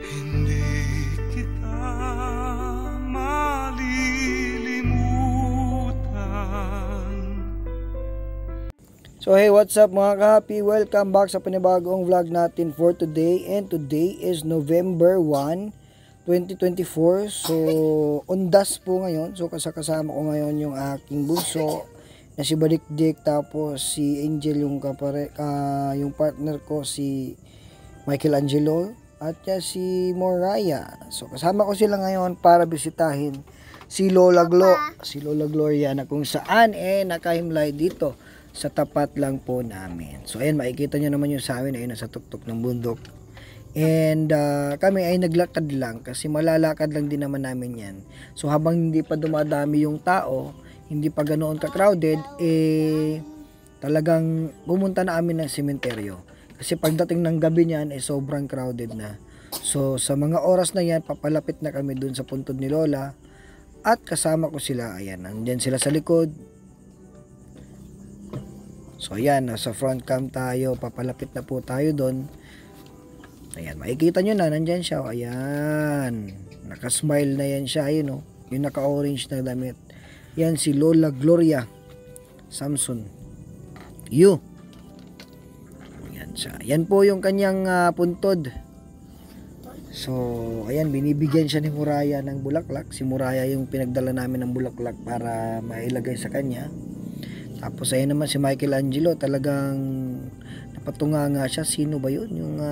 Hindi kita malilimutan. So hey, what's up mga ka-happy? Welcome back sa panibagong vlog natin for today. And today is November 1, 2024. So undas po ngayon. So kasama ko ngayon yung aking bunso na si Badikdik, tapos si Angel yung yung partner ko si Michelangelo, at si Moraya. So kasama ko sila ngayon para bisitahin si Lola Gloria na kung saan nakahimlay dito sa tapat lang po namin. So ayan, makikita nyo naman yung sa amin ay nasa tuktok ng bundok. And kami ay naglakad lang kasi malalakad lang din naman namin yan. So habang hindi pa dumadami yung tao, hindi pa ganoon ka-crowded, talagang pumunta na amin ng sementeryo. Kasi pagdating ng gabi niyan, sobrang crowded na. So sa mga oras na yan, papalapit na kami dun sa puntod ni Lola. At kasama ko sila, ayan, nandyan sila sa likod. So ayan, nasa front cam tayo, papalapit na po tayo doon. Ayan, makikita nyo na, nandyan siya. Ayan, nakasmile na yan siya, ayun, yung naka-orange na damit. Yan si Lola Gloria Samson. Ayan siya. Yan po yung kanyang puntod. So ayan, binibigyan siya ni Moraya ng bulaklak. Si Moraya yung pinagdala namin ng bulaklak para mailagay sa kanya. Tapos ayan naman si Michelangelo, talagang napatunga nga siya. Sino ba yun? Yung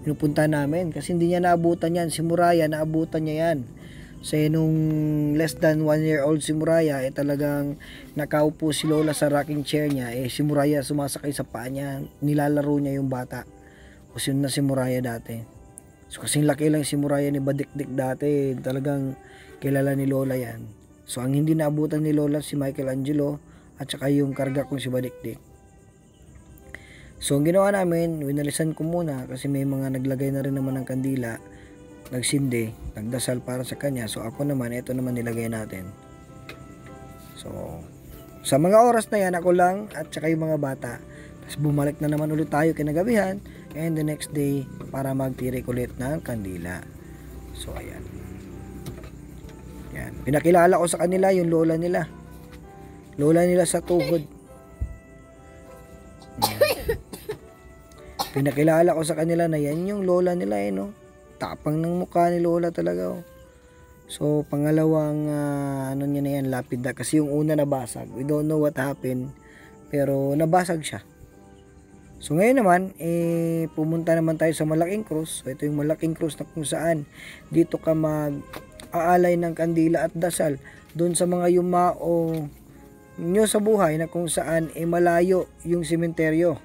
pinupunta namin. Kasi hindi niya naabutan yan. Si Moraya, naabutan niya yan. So nung less than 1 year old si Moraya, talagang nakaupo si Lola sa rocking chair niya. Si Moraya sumasakay sa paa niya. Nilalaro niya yung bata. Kasi yun na si Moraya dati. So kasing laki lang si Moraya ni Badikdik dati. Talagang kilala ni Lola yan. So ang hindi naabutan ni Lola si Michelangelo at saka yung karga kong si Badikdik. So ang ginawa namin, winalisan ko muna kasi may mga naglagay na rin naman ng kandila, nagsindi, nagdasal para sa kanya. So ako naman, ito naman nilagay natin. So sa mga oras na yan, ako lang at saka yung mga bata. Tapos bumalik na naman ulit tayo kinagabihan and the next day para magtirik ulit ng kandila. So ayan. Yan. Pinakilala ko sa kanila yung lola nila. Lola nila sa tuhod. Yan. Pinakilala ko sa kanila na yan yung lola nila Tapang ng mukha ni Lola talaga. So pangalawang ano niya na yan, lapid na. Kasi yung una nabasag. We don't know what happened. Pero nabasag siya. So ngayon naman, pumunta naman tayo sa Malaking Krus. So ito yung Malaking Krus na kung saan dito ka mag-aalay ng kandila at dasal doon sa mga yumao nyo sa buhay na kung saan malayo yung sementeryo.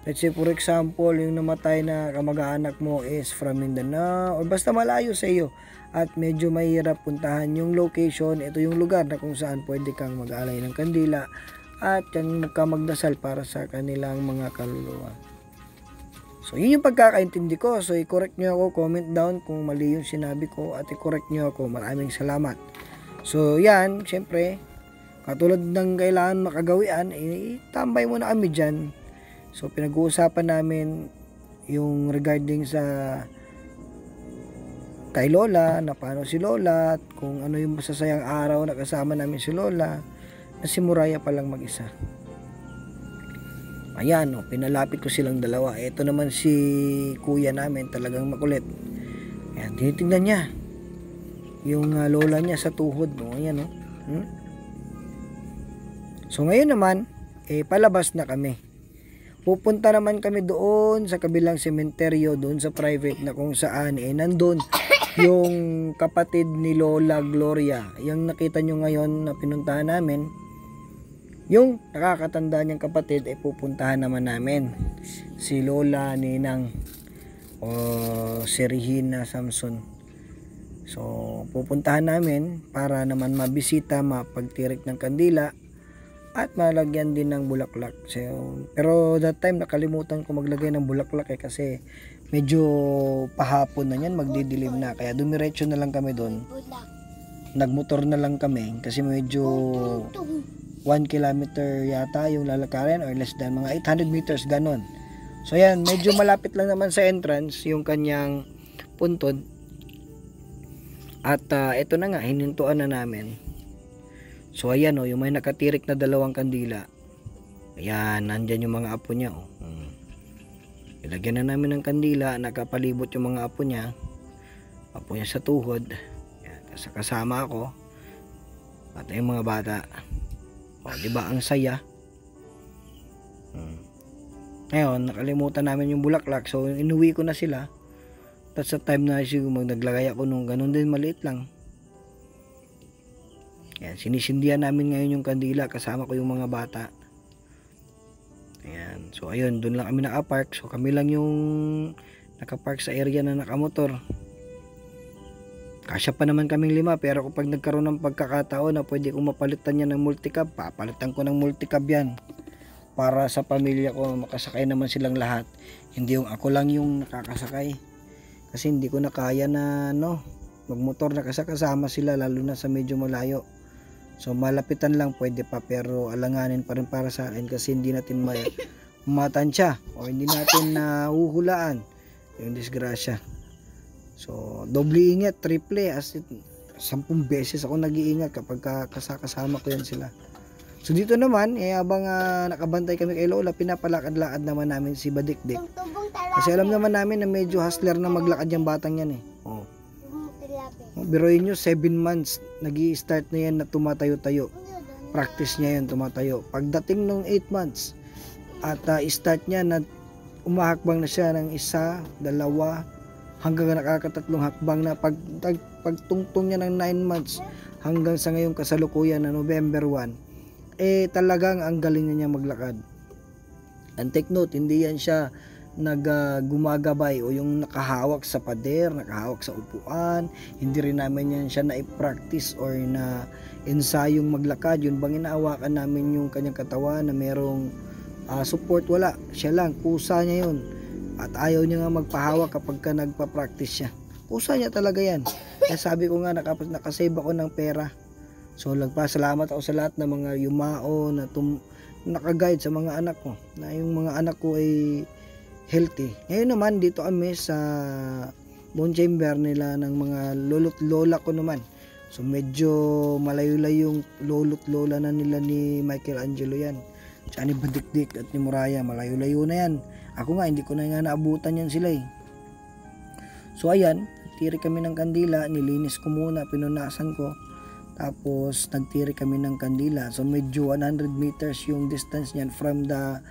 Let's say for example, yung namatay na kamag-anak mo is from Mindanao o basta malayo sa iyo at medyo mahirap puntahan yung location. Ito yung lugar na kung saan pwede kang mag-alay ng kandila at yan magdasal para sa kanilang mga kaluluwa. So yun yung pagkakaintindi ko. So i-correct nyo ako, comment down kung mali yung sinabi ko at i-correct nyo ako. Maraming salamat. So yan, syempre, katulad ng kailangan makagawian, tambay muna kami dyan. So pinag-uusapan namin yung regarding sa kay Lola, na paano si Lola, at kung ano yung masasayang araw na kasama namin si Lola, na si Moraya pa lang mag-isa. Ayan, pinalapit ko silang dalawa. Ito naman si kuya namin, talagang makulit. Ayan, tinitingnan niya yung lola niya sa tuhod. Ayan, So ngayon naman, palabas na kami. Pupunta naman kami doon sa kabilang sementeryo, doon sa private na kung saan nandun yung kapatid ni Lola Gloria. Yung nakita nyo ngayon na pinuntahan namin, yung nakakatanda niyang kapatid pupuntahan naman namin. Si Lola Ninang o si Regina Samson. So pupuntahan namin para naman mabisita, mapagtirik ng kandila at malagyan din ng bulaklak. So, pero that time nakalimutan ko maglagay ng bulaklak kasi medyo pahapon na yan, magdidilim na. Kaya dumiretso na lang kami doon. Nagmotor na lang kami kasi medyo 1 kilometer yata yung lalakarin or less than mga 800 meters ganon. So yan, medyo malapit lang naman sa entrance yung kanyang puntod. At ito na nga, hinintuan na namin. So ayan yung may nakatirik na 2 kandila. Ayan, nandyan yung mga apo niya. Ilagyan na namin ng kandila, nakapalibot yung mga apo niya sa tuhod. Ayan, kasama ako at yung mga bata. Diba ang saya? Ngayon, nakalimutan namin yung bulaklak, so inuwi ko na sila. Tapos sa time na siguro naglagay ako nung ganun din, maliit lang. Ayan, sinisindihan namin ngayon yung kandila, kasama ko yung mga bata. Ayan, so ayun, doon lang kami nakapark. So kami lang yung nakapark sa area na nakamotor. Kasya pa naman kaming 5, pero kapag nagkaroon ng pagkakataon na pwede kong mapalitan yan ng multicab, papalitan ko ng multicab yan. Para sa pamilya ko, makasakay naman silang lahat. Hindi yung ako lang yung nakakasakay. Kasi hindi ko na kaya na magmotor na kasama sila, lalo na sa medyo malayo. So malapitan lang pwede pa, pero alanganin pa rin para sa akin kasi hindi natin matansya o hindi natin nahuhulaan yung disgrasya. So doble ingat, triple, as 10 beses ako nag-iingat kapag kasama ko yan sila. So dito naman, habang nakabantay kami kay Lola, pinapalakad-lakad naman namin si Badikdik. Kasi alam naman namin na medyo hustler na maglakad yung batang yan Biruin nyo, 7 months nag-i-start na yan na tumatayo-tayo. Practice niya yan, tumatayo. Pagdating ng 8 months at start niya na umahakbang na siya ng 1, 2 hanggang nakakatatlong hakbang na pagtungtong niya ng 9 months hanggang sa ngayong kasalukuyan na November 1, talagang ang galing na niya maglakad. And take note, hindi yan siya gumagabay o yung nakahawak sa pader, nakahawak sa upuan. Hindi rin namin yan siya na i-practice or na ensayong maglakad. Yun bang inaawakan namin yung kanyang katawan na merong support? Wala, siya lang, kusa niya yun. At ayaw niya nga magpahawak kapag ka nagpa-practice siya. Kusa niya talaga yan. Kaya sabi ko nga, nakasave ako ng pera. So salamat ako sa lahat ng mga yumao na nakaguide sa mga anak ko, na yung mga anak ko ay healthy. Ngayon naman dito kami sa bone chamber nila ng mga lolo't lola ko naman. So medyo malayo-layo yung lolo't lola na nila ni Michelangelo yan. Tsaka ni Badikdik at ni Muraya, malayo-layo na yan. Ako nga, hindi ko na nga naabutan yan sila So ayan, tiri kami ng kandila, nilinis ko muna, pinunasan ko. Tapos nagtiri kami ng kandila. So medyo 100 meters yung distance niyan from the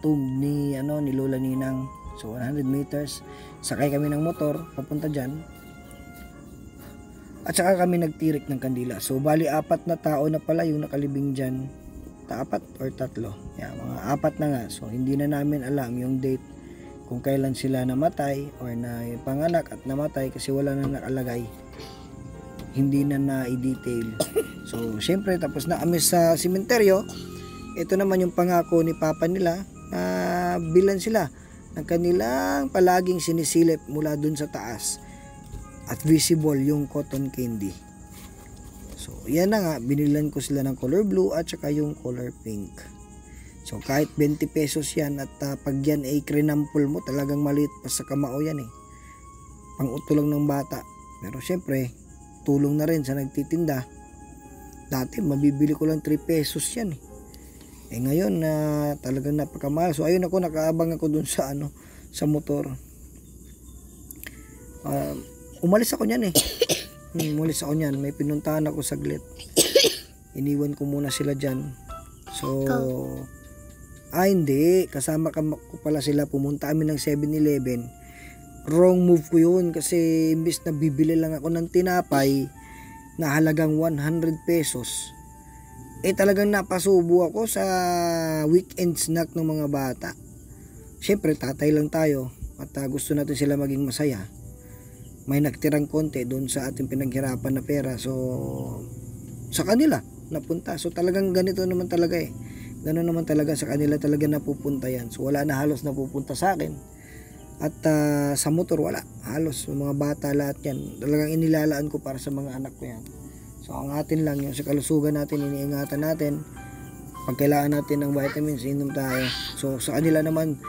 tomb ni Lola Ninang. So 100 meters. Sakay kami ng motor papunta diyan. At saka kami nagtirik ng kandila. So bali 4 na tao na pala yung nakalibing diyan. 4 or 3. Yeah, mga 4 na nga. So hindi na namin alam yung date kung kailan sila namatay or na panganak at namatay kasi wala na nakalagay. Hindi na i-detail. So syempre tapos na kami sa sementeryo. Ito naman yung pangako ni Papa nila na bilan sila ng kanilang palaging sinisilip mula dun sa taas at visible yung cotton candy. So yan na nga, binilan ko sila ng color blue at saka yung color pink. So kahit 20 pesos yan at pag yan ay krinampol mo, talagang maliit pa sa kamao yan pang-uto lang ng bata. Pero syempre tulong na rin sa nagtitinda. Dati mabibili ko lang 3 pesos yan ngayon na talagang napakamahal. So ayun ako, nakaabang ako dun sa sa motor. Umalis ako niyan umalis ako niyan, may pinuntahan ako saglit. Iniwan ko muna sila diyan. So hindi, kasama ko pala sila, pumunta kami ng 7-Eleven. Wrong move ko yun kasi imbis na bibili lang ako ng tinapay na halagang 100 pesos, talagang napasubo ako sa weekend snack ng mga bata. Siyempre tatay lang tayo at gusto natin sila maging masaya. May nagtirang konti doon sa ating pinaghirapan na pera, so sa kanila napunta. So talagang ganito naman talaga Ganoon naman talaga, sa kanila talaga napupunta yan. So wala na halos napupunta sa akin. At sa motor wala. Halos mga bata lahat yan. Talagang inilalaan ko para sa mga anak ko yan. So ang atin lang yung sa kalusugan natin, iniingatan natin. Pag kailangan natin ng vitamins, inom tayo. So sa kanila naman,